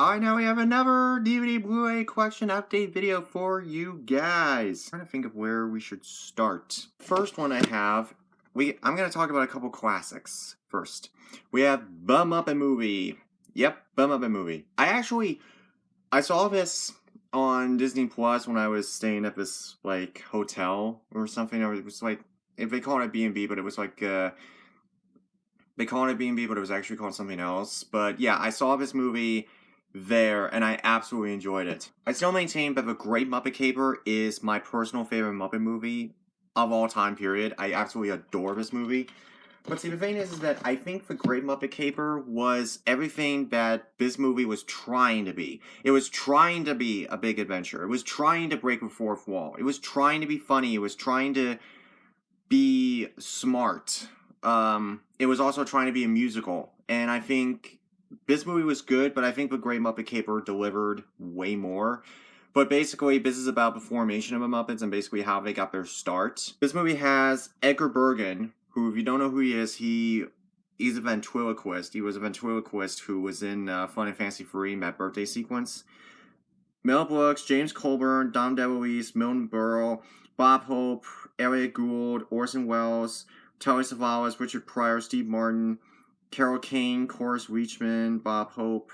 Now we have another DVD Blu-ray collection update video for you guys. I'm trying to think of where we should start. First one I have, I'm going to talk about a couple classics first. We have The Muppet Movie. Yep, The Muppet Movie. I saw this on Disney Plus when I was staying at this, hotel or something. It was if they call it a B&B, but it was they call it a B&B, but it was actually called something else. But yeah, I saw this movie there, and I absolutely enjoyed it. I still maintain that The Great Muppet Caper is my personal favorite Muppet movie of all time, period. I absolutely adore this movie. But see, the thing is that I think The Great Muppet Caper was everything that this movie was trying to be. It was trying to be a big adventure. It was trying to break the fourth wall. It was trying to be funny. It was trying to be smart. It was also trying to be a musical. And I think this movie was good, but I think The Great Muppet Caper delivered way more. But basically, this is about the formation of the Muppets and basically how they got their start. This movie has Edgar Bergen, who, if you don't know who he is, he's a ventriloquist. He was a ventriloquist who was in Fun and Fancy Free, that birthday sequence. Mel Brooks, James Colburn, Dom DeLuise, Milton Berle, Bob Hope, Elliot Gould, Orson Welles, Telly Savalas, Richard Pryor, Steve Martin, Carol Kane, Horace Reachman, Bob Hope,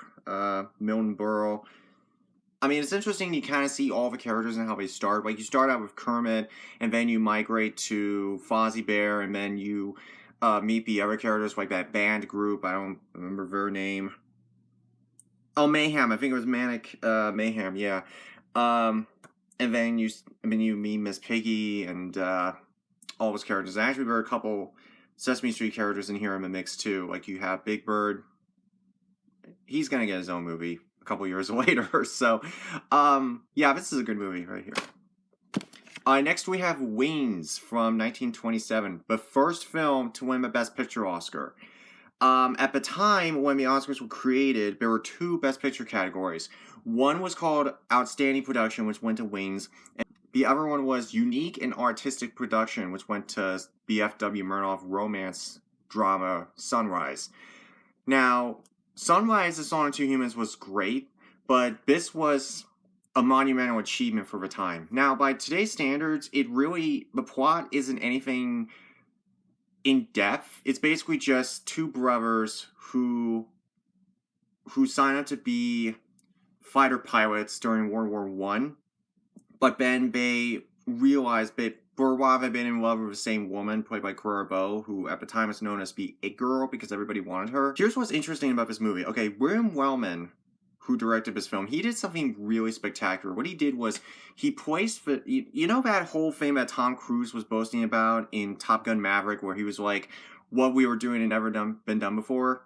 Milton Berle. I mean, it's interesting you kind of see all the characters and how they start. Like, you start out with Kermit, and then you migrate to Fozzie Bear, and then you meet the other characters, like that band group. I don't remember their name. Oh, Mayhem. I think it was Manic Mayhem, yeah. And then you meet Miss Piggy and all those characters. Actually, there are a couple Sesame Street characters in here in the mix, too. Like, you have Big Bird. He's going to get his own movie a couple years later. So, yeah, this is a good movie right here. Next, we have Wings from 1927. The first film to win the Best Picture Oscar. At the time when the Oscars were created, there were two Best Picture categories. One was called Outstanding Production, which went to Wings, and the other one was Unique and Artistic Production, which went to the F.W. Murnau romance drama Sunrise. Now, Sunrise, The Song of Two Humans was great, but this was a monumental achievement for the time. Now, by today's standards, the plot isn't anything in depth. It's basically just two brothers who sign up to be fighter pilots during World War I, but then they realize that for a while they've been in love with the same woman, played by Clara Bow, who at the time was known as the It Girl because everybody wanted her. Here's what's interesting about this movie. Okay, William Wellman, who directed this film, he did something really spectacular. What he did was he placed you know that whole thing that Tom Cruise was boasting about in Top Gun Maverick, where he was like, what we were doing had never been done before?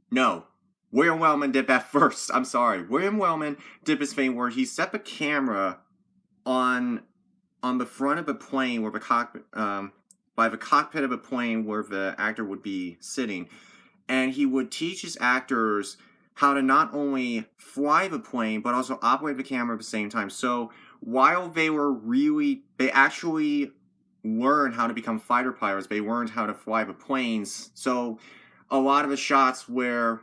No. William Wellman did that first. I'm sorry. William Wellman did this thing where he set the camera on the front of a plane where the cockpit, by the cockpit of a plane where the actor would be sitting, and he would teach his actors how to not only fly the plane, but also operate the camera at the same time. So while they actually learned how to become fighter pilots, they learned how to fly the planes. So a lot of the shots where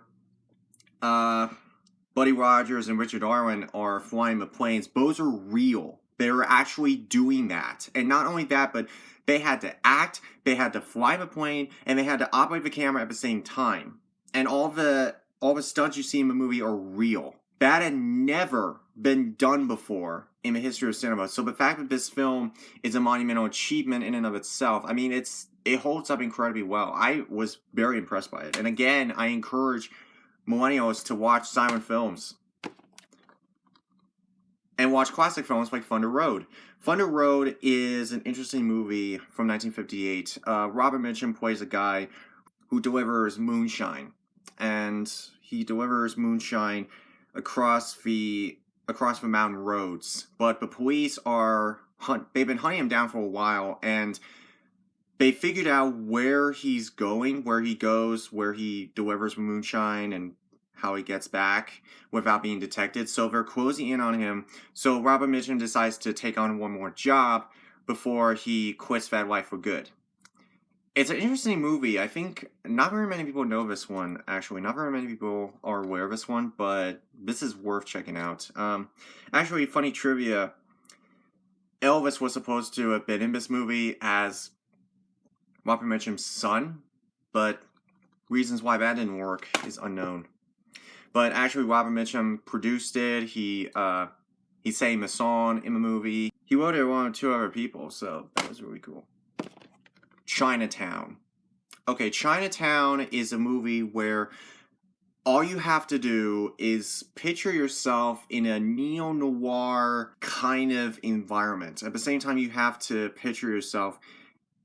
Buddy Rogers and Richard Arlen are flying the planes, those are real. They were actually doing that. And not only that, but they had to act, they had to fly the plane, and they had to operate the camera at the same time. And all the stunts you see in the movie are real. That had never been done before in the history of cinema. So the fact that this film is a monumental achievement in and of itself, I mean, it holds up incredibly well. I was very impressed by it. And again, I encourage millennials to watch silent films and watch classic films like Thunder Road. Thunder Road is an interesting movie from 1958. Robert Mitchum plays a guy who delivers moonshine. And he delivers moonshine across the mountain roads. But the police they've been hunting him down for a while, and they figured out where he's going, where he goes, where he delivers the moonshine, and how he gets back without being detected. So they're closing in on him. So Robert Mitchum decides to take on one more job before he quits that life for good. It's an interesting movie. I think not very many people know this one, actually. Not very many people are aware of this one, but this is worth checking out. Actually, funny trivia, Elvis was supposed to have been in this movie as Muppet Mitchum's son, but reasons why that didn't work is unknown. But actually, Robert Mitchum produced it. He sang the song in the movie. He wrote it along with two other people, so that was really cool. Chinatown. Okay, Chinatown is a movie where all you have to do is picture yourself in a neo-noir kind of environment. At the same time, you have to picture yourself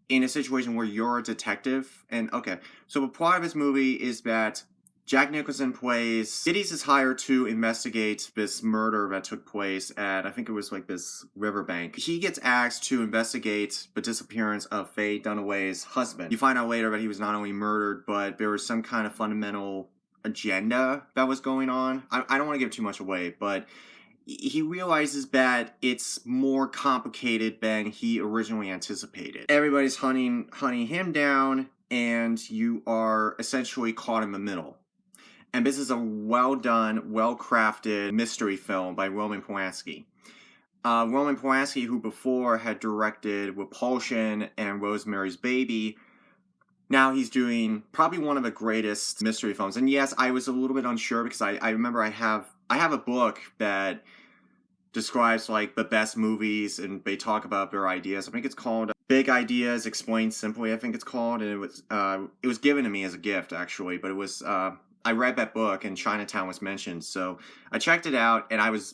in a situation where you're a detective. And okay, so the plot of this movie is that Jack Nicholson plays, Gideon is hired to investigate this murder that took place at, I think it was like this riverbank. He gets asked to investigate the disappearance of Faye Dunaway's husband. You find out later that he was not only murdered, but there was some kind of fundamental agenda that was going on. I don't want to give too much away, but he realizes that it's more complicated than he originally anticipated. Everybody's hunting him down, and you are essentially caught in the middle. And this is a well-done, well-crafted mystery film by Roman Polanski. Roman Polanski, who before had directed Repulsion and Rosemary's Baby, now he's doing probably one of the greatest mystery films. And yes, I was a little bit unsure because I remember I have a book that describes like the best movies, and they talk about their ideas. I think it's called Big Ideas Explained Simply, I think it's called. And it was given to me as a gift, actually, but it was I read that book and Chinatown was mentioned, so I checked it out and I was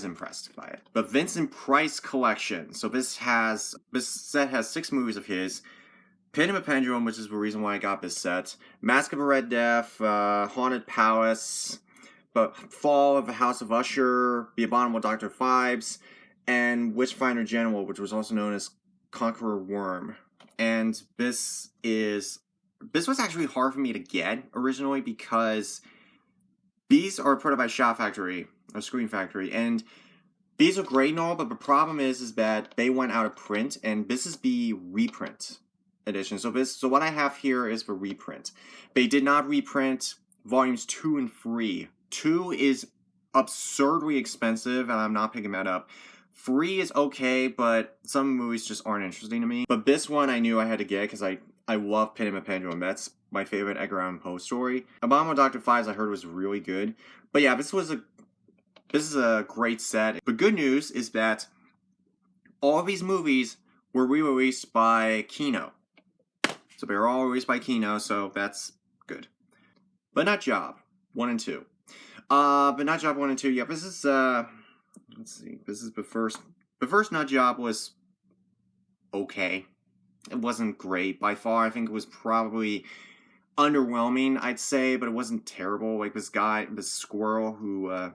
impressed by it. The Vincent Price collection. So this set has 6 movies of his. Pin and the Pendulum, which is the reason why I got this set. Mask of a Red Death, Haunted Palace, but Fall of the House of Usher, The Abominable Dr. Phibes, and Witchfinder General, which was also known as Conqueror Worm. And this was actually hard for me to get originally because these are put out by Shout Factory, or Screen Factory, and these are great and all, but the problem is that they went out of print, and this is the reprint edition. So what I have here is the reprint. They did not reprint volumes 2 and 3. 2 is absurdly expensive, and I'm not picking that up. 3 is okay, but some movies just aren't interesting to me. But this one I knew I had to get because I love Pin and the Pendulum. That's my favorite Edgar Allan Poe story. Abominable Dr. Phibes I heard was really good. But yeah, this is a great set. The good news is that all of these movies were re-released by Kino. So they were all released by Kino, so that's good. But Nut Job 1 and 2. But Nut Job 1 and 2, yeah, this is let's see. This is the first Nut Job was okay. It wasn't great by far. I think it was probably underwhelming, I'd say, but it wasn't terrible. Like this squirrel who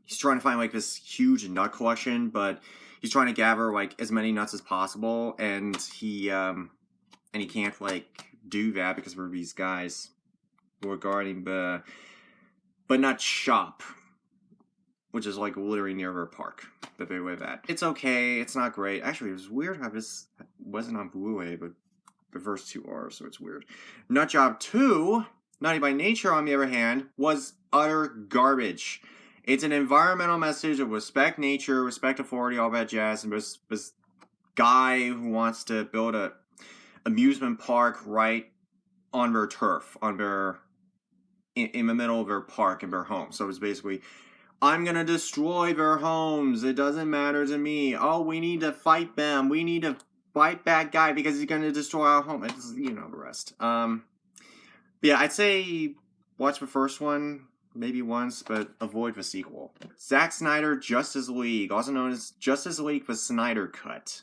he's trying to find like this huge nut collection, but he's trying to gather like as many nuts as possible, and he can't like do that because there are these guys who are guarding the nut shop, which is like literally near their park. But they live at. It's okay. It's not great. Actually, it was weird how this wasn't on Blu-ray, but the first 2 are, so it's weird. Nut Job 2, Naughty by Nature, on the other hand, was utter garbage. It's an environmental message of respect nature, respect authority, all that jazz, and this guy who wants to build a amusement park right on their turf, in the middle of their park, in their home. So it's basically, I'm going to destroy their homes. It doesn't matter to me. Oh, we need to fight them. We need to fight that guy because he's going to destroy our home. It's, the rest. Yeah, I'd say watch the first one maybe once, but avoid the sequel. Zack Snyder Justice League, also known as Justice League the Snyder Cut.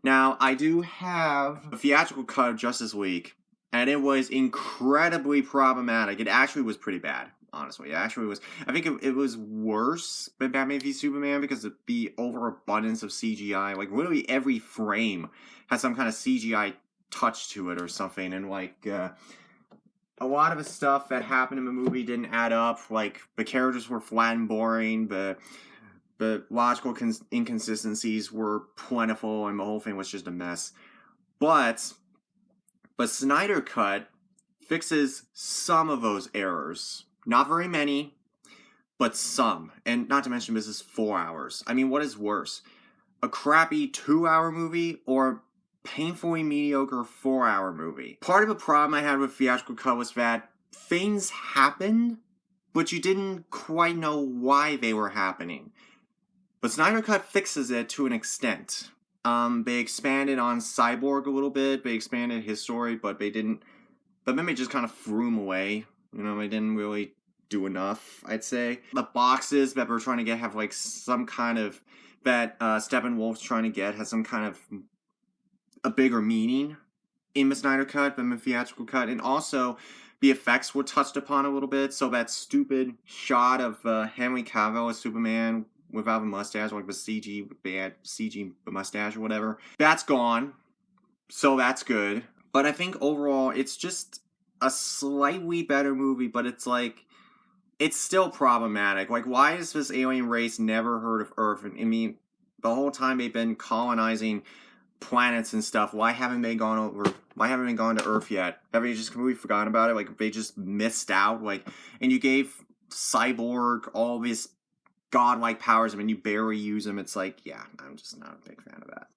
Now, I do have a theatrical cut of Justice League, and it was incredibly problematic. It actually was pretty bad. Honestly, it actually was. I think it was worse than Batman v Superman because of the overabundance of CGI. Like, literally every frame has some kind of CGI touch to it or something. And, like, a lot of the stuff that happened in the movie didn't add up. Like, the characters were flat and boring. The logical inconsistencies were plentiful, and the whole thing was just a mess. But But Snyder Cut fixes some of those errors. Not very many, but some. And not to mention this is 4 hours. I mean, what is worse? A crappy 2-hour movie or painfully mediocre 4-hour movie? Part of the problem I had with theatrical cut was that things happened, but you didn't quite know why they were happening. But Snyder Cut fixes it to an extent. They expanded on Cyborg a little bit. They expanded his story, but they didn't. But then they just kind of threw him away. You know, they didn't really do enough, I'd say. The boxes that we're trying to get have like some kind of that Steppenwolf's trying to get has some kind of a bigger meaning in the Snyder Cut than the theatrical cut, and also the effects were touched upon a little bit. So that stupid shot of Henry Cavill as Superman without a mustache, like the CG bad CG mustache or whatever, that's gone. So that's good. But I think overall it's just a slightly better movie, but it's like it's still problematic. Like, why has this alien race never heard of Earth? I mean, the whole time they've been colonizing planets and stuff, why haven't they gone to Earth yet? Have they just completely forgotten about it? Like, they just missed out? Like, and you gave Cyborg all these godlike powers, and you barely use them. It's like, yeah, I'm just not a big fan of that.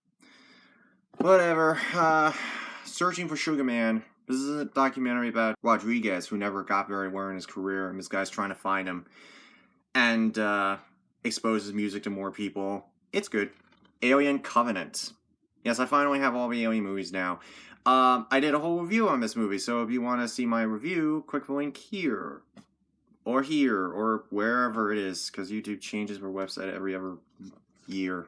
Whatever. Searching for Sugar Man. This is a documentary about Rodriguez, who never got very well in his career, and this guy's trying to find him and expose his music to more people. It's good. Alien Covenant. Yes, I finally have all the Alien movies now. I did a whole review on this movie, so if you want to see my review, click the link here, or wherever it is, because YouTube changes their website every other year.